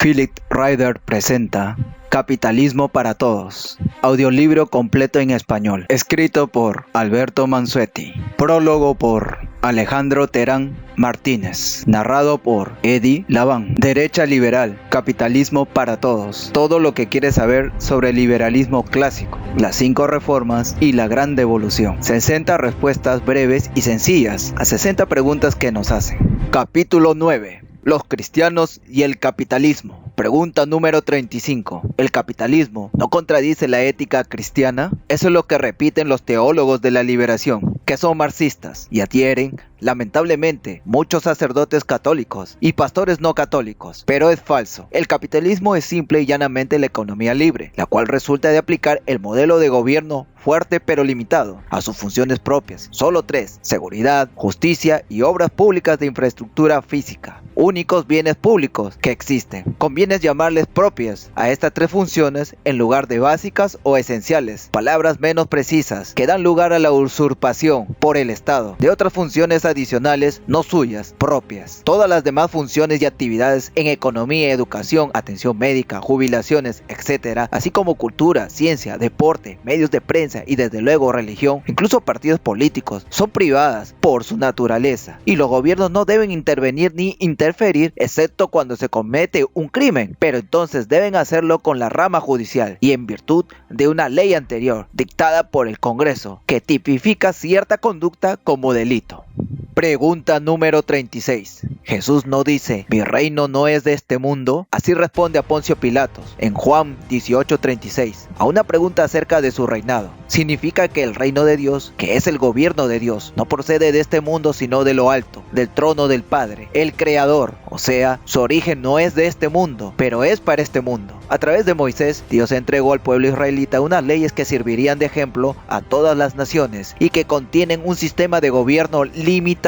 Philip Ryder presenta Capitalismo para Todos, audiolibro completo en español, escrito por Alberto Mansuetti, prólogo por Alejandro Terán Martínez, narrado por Eddie Laván. Derecha liberal, capitalismo para todos, todo lo que quieres saber sobre el liberalismo clásico, las 5 reformas y la gran devolución. 60 respuestas breves y sencillas a 60 preguntas que nos hacen. Capítulo 9. Los cristianos y el capitalismo. Pregunta número 35. ¿El capitalismo no contradice la ética cristiana? Eso es lo que repiten los teólogos de la liberación, que son marxistas y adhieren, lamentablemente, muchos sacerdotes católicos y pastores no católicos. Pero es falso. El capitalismo es simple y llanamente la economía libre, la cual resulta de aplicar el modelo de gobierno fuerte pero limitado a sus funciones propias. Solo 3: seguridad, justicia y obras públicas de infraestructura física. Únicos bienes públicos que existen. Conviene llamarles propias a estas 3 funciones en lugar de básicas o esenciales, palabras menos precisas que dan lugar a la usurpación por el Estado de otras funciones adicionales no suyas, propias. Todas las demás funciones y actividades en economía, educación, atención médica, jubilaciones, etc., así como cultura, ciencia, deporte, medios de prensa y desde luego religión, incluso partidos políticos, son privadas por su naturaleza y los gobiernos no deben intervenir ni interferir excepto cuando se comete un crimen, pero entonces deben hacerlo con la rama judicial y en virtud de una ley anterior dictada por el Congreso que tipifica cierta conducta como delito. Pregunta número 36. Jesús no dice, mi reino no es de este mundo. Así responde a Poncio Pilatos en Juan 18:36 a una pregunta acerca de su reinado. Significa que el reino de Dios, que es el gobierno de Dios, no procede de este mundo sino de lo alto, del trono del Padre, el Creador. O sea, su origen no es de este mundo, pero es para este mundo. A través de Moisés, Dios entregó al pueblo israelita unas leyes que servirían de ejemplo a todas las naciones y que contienen un sistema de gobierno limitado.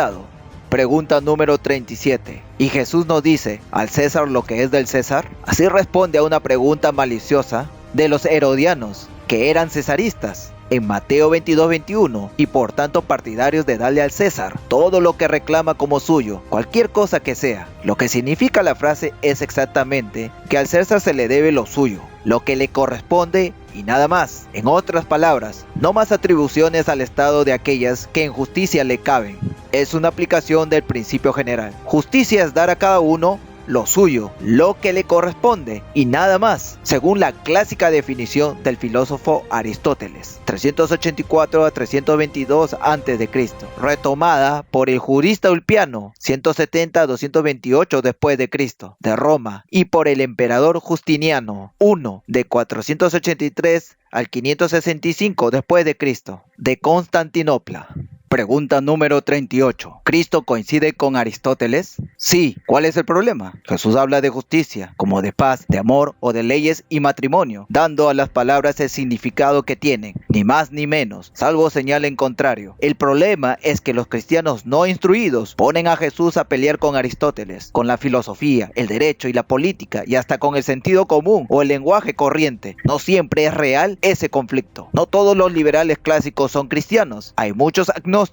Pregunta número 37. ¿Y Jesús nos dice al César lo que es del César? Así responde a una pregunta maliciosa de los herodianos, que eran cesaristas, en Mateo 22:21, y por tanto partidarios de darle al César todo lo que reclama como suyo, cualquier cosa que sea. Lo que significa la frase es exactamente que al César se le debe lo suyo, lo que le corresponde y nada más. En otras palabras, no más atribuciones al Estado de aquellas que en justicia le caben. Es una aplicación del principio general. Justicia es dar a cada uno lo suyo, lo que le corresponde y nada más, según la clásica definición del filósofo Aristóteles, 384 a 322 a.C., retomada por el jurista Ulpiano, 170 a 228 después de Cristo, de Roma, y por el emperador Justiniano, 1 de 483 al 565 después de Cristo, de Constantinopla. Pregunta número 38. ¿Cristo coincide con Aristóteles? Sí. ¿Cuál es el problema? Jesús habla de justicia, como de paz, de amor o de leyes y matrimonio, dando a las palabras el significado que tienen, ni más ni menos, salvo señal en contrario. El problema es que los cristianos no instruidos ponen a Jesús a pelear con Aristóteles, con la filosofía, el derecho y la política, y hasta con el sentido común o el lenguaje corriente. No siempre es real ese conflicto. No todos los liberales clásicos son cristianos. Hay muchos agnósticos,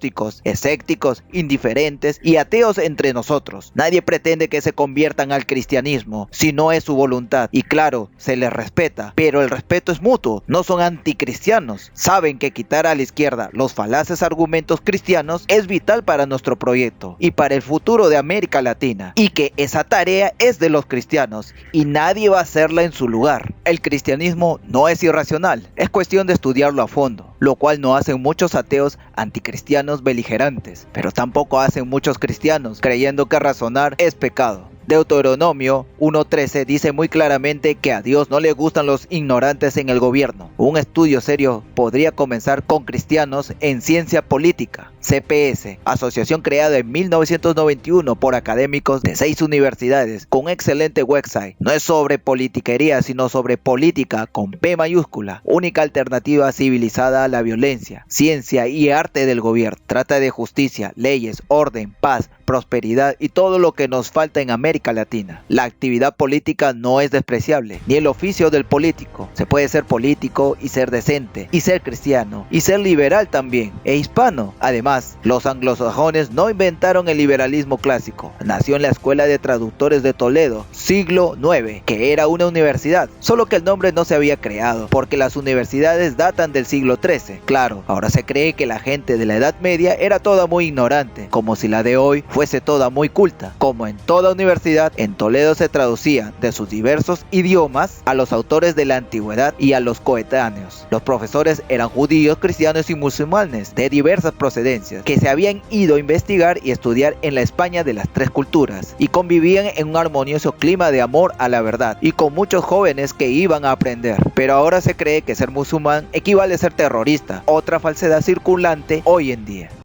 escépticos, indiferentes y ateos entre nosotros. Nadie pretende que se conviertan al cristianismo si no es su voluntad. Y claro, se les respeta, pero el respeto es mutuo. No son anticristianos. Saben que quitar a la izquierda los falaces argumentos cristianos es vital para nuestro proyecto y para el futuro de América Latina. Y que esa tarea es de los cristianos y nadie va a hacerla en su lugar. El cristianismo no es irracional. Es cuestión de estudiarlo a fondo, lo cual no hacen muchos ateos anticristianos beligerantes, pero tampoco hacen muchos cristianos creyendo que razonar es pecado. Deuteronomio 1:13 dice muy claramente que a Dios no le gustan los ignorantes en el gobierno. Un estudio serio podría comenzar con cristianos en ciencia política. CPS, asociación creada en 1991 por académicos de 6 universidades, con un excelente website. No es sobre politiquería, sino sobre política con P mayúscula, única alternativa civilizada a la violencia, ciencia y arte del gobierno. Trata de justicia, leyes, orden, paz, prosperidad y todo lo que nos falta en América América Latina. La actividad política no es despreciable, ni el oficio del político. Se puede ser político y ser decente, y ser cristiano, y ser liberal también, e hispano. Además, los anglosajones no inventaron el liberalismo clásico. Nació en la Escuela de Traductores de Toledo, siglo IX, que era una universidad, solo que el nombre no se había creado, porque las universidades datan del siglo XIII. Claro, ahora se cree que la gente de la Edad Media era toda muy ignorante, como si la de hoy fuese toda muy culta. Como en toda universidad, en Toledo se traducía de sus diversos idiomas a los autores de la antigüedad y a los coetáneos. Los profesores eran judíos, cristianos y musulmanes de diversas procedencias, que se habían ido a investigar y estudiar en la España de las tres culturas, y convivían en un armonioso clima de amor a la verdad, y con muchos jóvenes que iban a aprender. Pero ahora se cree que ser musulmán equivale a ser terrorista, otra falsedad circulante hoy en día.